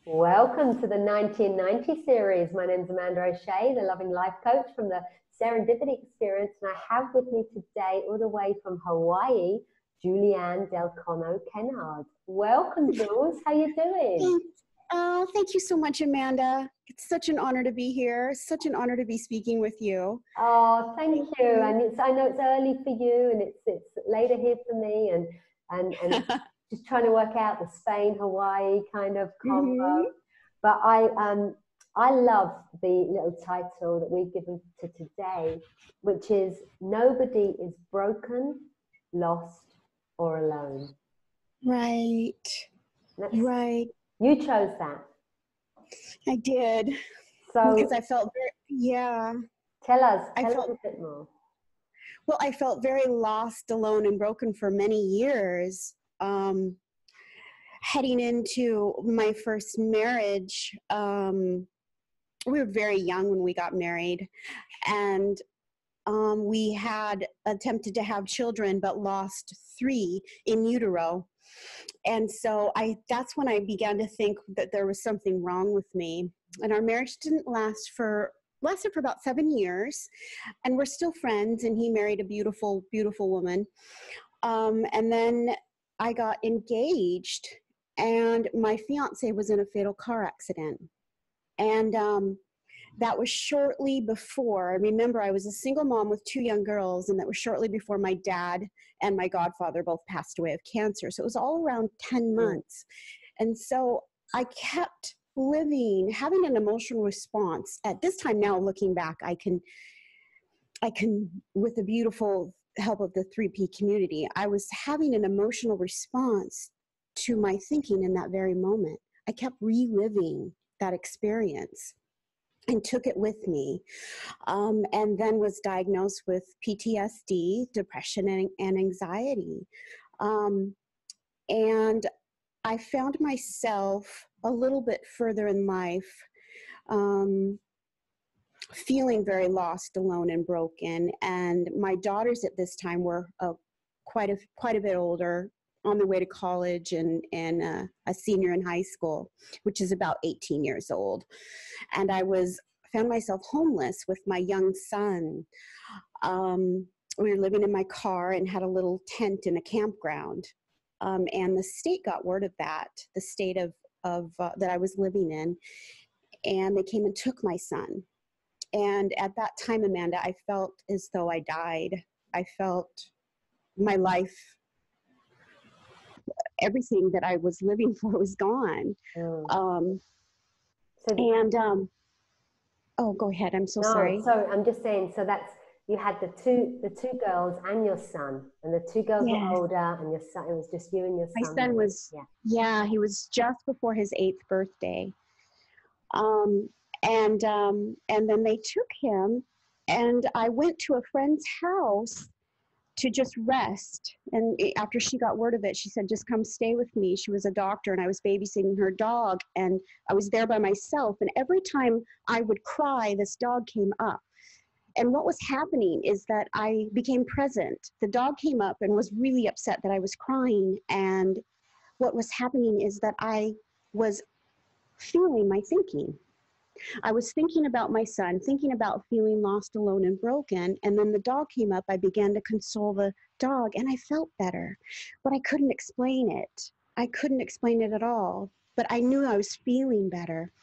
Welcome to the 1990 series. My name is Amanda O'Shea, the Loving Life Coach from the Serendipity Experience, and I have with me today, all the way from Hawaii, Julianne Delcono Kennard. Welcome, Jules. How you doing? Thank you so much, Amanda. It's such an honor to be here. Such an honor to be speaking with you. Oh, thank you. And I know it's early for you, and it's later here for me, and just trying to work out the Spain Hawaii kind of combo. But I love the little title that we've given to today, which is Nobody is Broken, Lost, or Alone. Right. Right. You chose that. I did. So because I felt very, Tell us a bit more. Well, I felt very lost, alone, and broken for many years. Heading into my first marriage, we were very young when we got married, and we had attempted to have children but lost 3 in utero. And so that's when I began to think that there was something wrong with me. And our marriage didn't lasted for about 7 years, and we're still friends, and he married a beautiful, beautiful woman. And then I got engaged, and my fiance was in a fatal car accident. And that was shortly before. I remember I was a single mom with 2 young girls, and that was shortly before my dad and my godfather both passed away of cancer. So it was all around 10 months. And so I kept living, having an emotional response. At this time now, looking back, I can, with the beautiful help of the 3P community, I was having an emotional response to my thinking in that very moment. I kept reliving that experience and took it with me, and then was diagnosed with PTSD, depression, and anxiety. And I found myself a little bit further in life, feeling very lost, alone, and broken. And my daughters at this time were quite a bit older, on their way to college, and a senior in high school, which is about 18 years old. And I found myself homeless with my young son. We were living in my car and had a little tent in a campground. And the state got word of that, the state of that I was living in, and they came and took my son. And at that time, Amanda, I felt as though I died. I felt my life, everything that I was living for was gone. Oh, go ahead. I'm so sorry. So I'm just saying, so that's, you had the two girls and your son, and the 2 girls were older, and your son, it was just you and your son. My son was, he was just before his 8th birthday. And then they took him, and I went to a friend's house to just rest. And after she got word of it, she said, just come stay with me. She was a doctor, and I was babysitting her dog, and I was there by myself. And every time I would cry, this dog came up. And what was happening is that I became present. The dog came up and was really upset that I was crying. And what was happening is that I was feeling my thinking. I was thinking about my son, thinking about feeling lost, alone, and broken. And then the dog came up. I began to console the dog, and I felt better. But I couldn't explain it. I couldn't explain it at all. But I knew I was feeling better.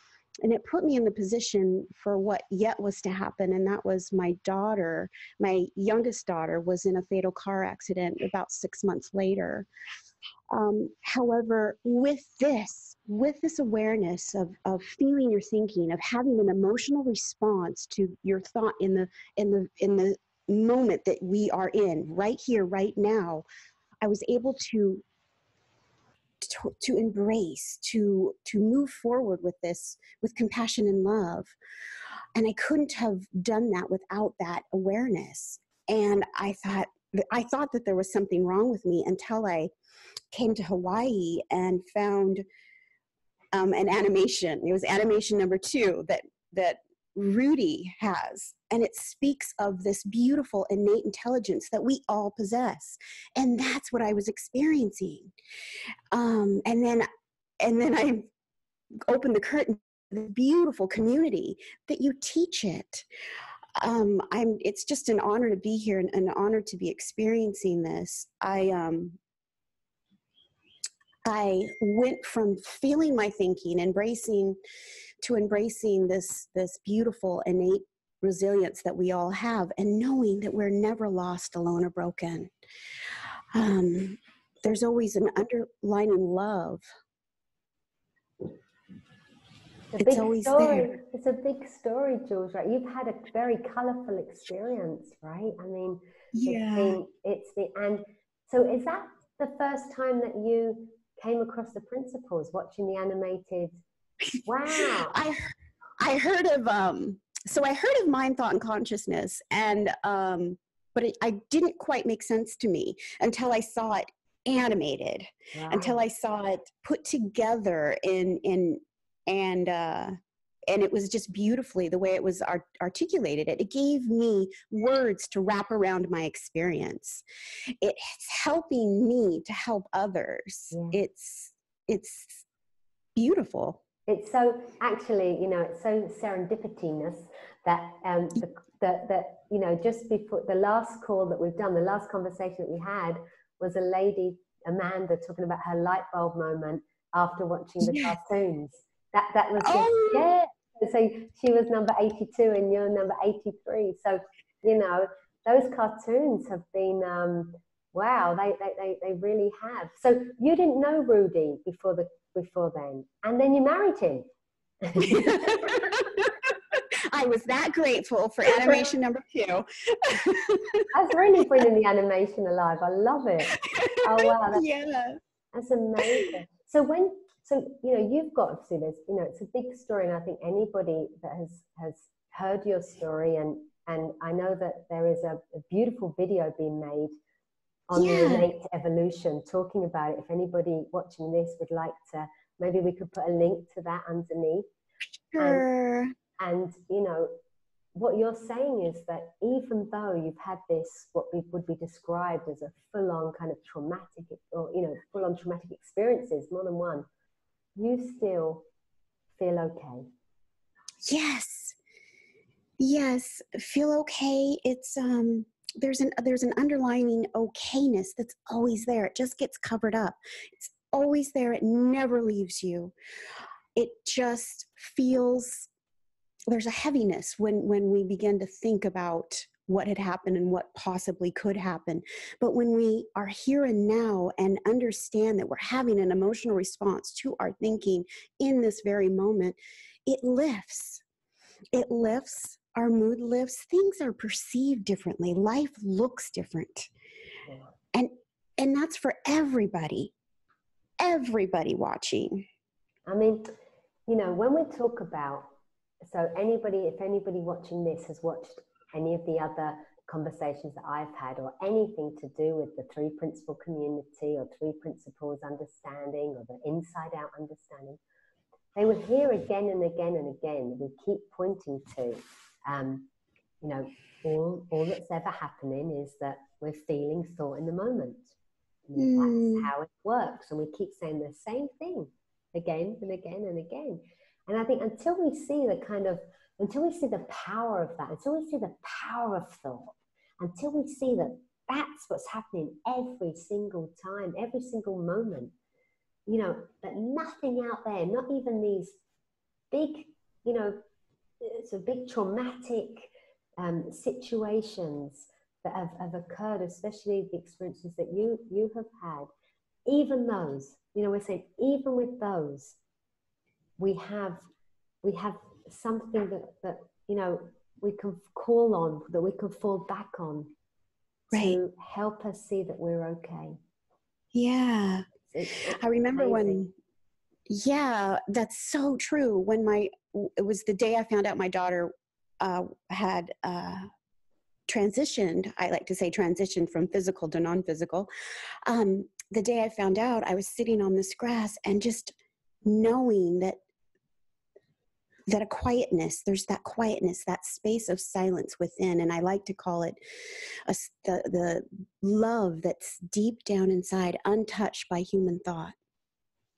And it put me in the position for what yet was to happen. And that was my daughter, my youngest daughter, was in a fatal car accident about 6 months later. However, with this awareness of feeling your thinking, of having an emotional response to your thought in the moment that we are in, right here, right now, I was able to embrace, to move forward with this, with compassion and love. And I couldn't have done that without that awareness. And I thought that there was something wrong with me until I came to Hawaii and found an animation. It was animation number 2 that Rudy has. And it speaks of this beautiful innate intelligence that we all possess. And that's what I was experiencing. And then I open the curtain to the beautiful community, that you teach it. It's just an honor to be here and an honor to be experiencing this. I went from feeling my thinking, embracing this beautiful innate resilience that we all have, and knowing that we're never lost, alone, or broken. There's always an underlying love. It's always there. It's a big story, Jules, right? You've had a very colorful experience, right? I mean, yeah. And so is that the first time that you came across the principles, watching the animated? Wow. I heard of Mind, Thought, and Consciousness, and but I didn't quite make sense to me until I saw it animated, wow. Until I saw it put together and it was just beautifully the way it was articulated. It gave me words to wrap around my experience. It's helping me to help others. Yeah. It's beautiful. It's so, actually, it's so serendipitous that just before the last call that we've done, the last conversation that we had was a lady, Amanda, talking about her light bulb moment after watching the cartoons. That was yeah. So she was number 82 and you're number 83. So those cartoons have been wow. They really have. So you didn't know Rudy before then, and then you married him. I was that grateful for animation number 2. That's really bringing the animation alive. I love it. Oh wow. That's amazing. So you've got to see this, it's a big story, and I think anybody that has heard your story, and I know that there is a beautiful video being made on the innate evolution, talking about it. If anybody watching this would like to, maybe we could put a link to that underneath. Sure. And what you're saying is that even though you've had this, what would be described as a full-on kind of traumatic, or full-on traumatic experiences, more than one, you still feel okay. Yes, feel okay. It's there's an underlying okayness that's always there. It just gets covered up. It's always there. It never leaves you. It just feels, there's a heaviness when we begin to think about what had happened and what possibly could happen. But when we are here and now and understand that we're having an emotional response to our thinking in this very moment, it lifts. It lifts, our mood lifts, things are perceived differently, life looks different. And that's for everybody watching. I mean, when we talk about, so if anybody watching this has watched any of the other conversations that I've had, or anything to do with the 3 principle community or 3 principles understanding or the inside out understanding, they will hear again and again and again, we keep pointing to, all that's ever happening is that we're feeling thought in the moment. That's how it works. And we keep saying the same thing again and again and again. And I think until we see the power of that, until we see the power of thought, until we see that that's what's happening every single time, every single moment, that nothing out there, not even these big, big traumatic situations that have occurred, especially the experiences that you have had, even those, we're saying, even with those, we have something that we can call on, that we can fall back on, to help us see that we're okay. Yeah. I remember amazing. That's so true. When it was the day I found out my daughter had transitioned, I like to say transitioned from physical to non-physical. The day I found out, I was sitting on this grass and just knowing that a quietness, there's that quietness, that space of silence within. And I like to call it the love that's deep down inside, untouched by human thought.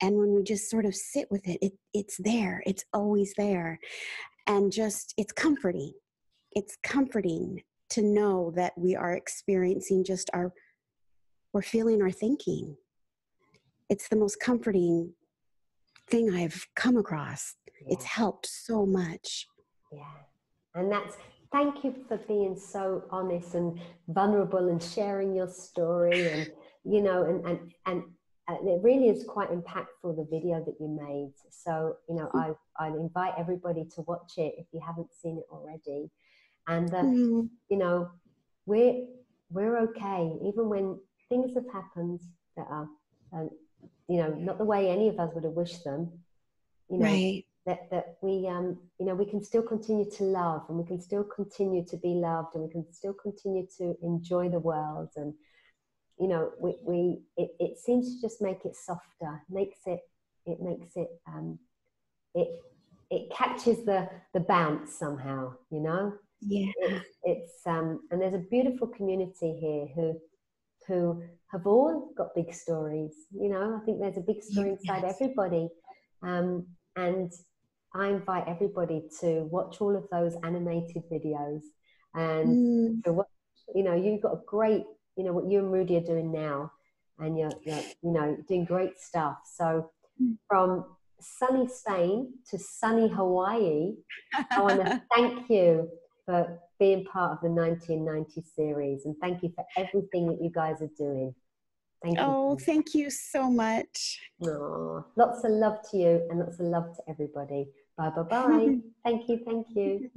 And when we just sort of sit with it, it's there. It's always there. And just, it's comforting. It's comforting to know that we are experiencing just we're feeling our thinking. It's the most comforting thing I've come across. Yeah. It's helped so much. Yeah. And thank you for being so honest and vulnerable and sharing your story. And, you know, and it really is quite impactful, the video that you made. So, you know, I invite everybody to watch it if you haven't seen it already. And, you know, we're okay, even when things have happened that are, you know, not the way any of us would have wished them, you know, right. that we, you know, we can still continue to love, and we can still continue to be loved, and we can still continue to enjoy the world. And, you know, it seems to just make it softer, it catches the bounce somehow, you know. Yeah. And there's a beautiful community here who have all got big stories, you know. I think there's a big story inside everybody. And I invite everybody to watch all of those animated videos, and to watch, you know, you've got a great, you know, what you and Rudy are doing now, and you're you know, doing great stuff. So from sunny Spain to sunny Hawaii, I want to thank you for being part of the 1990 series, and thank you for everything that you guys are doing. Thank you. Oh, thank you so much. Oh, lots of love to you, and lots of love to everybody. Bye. Thank you.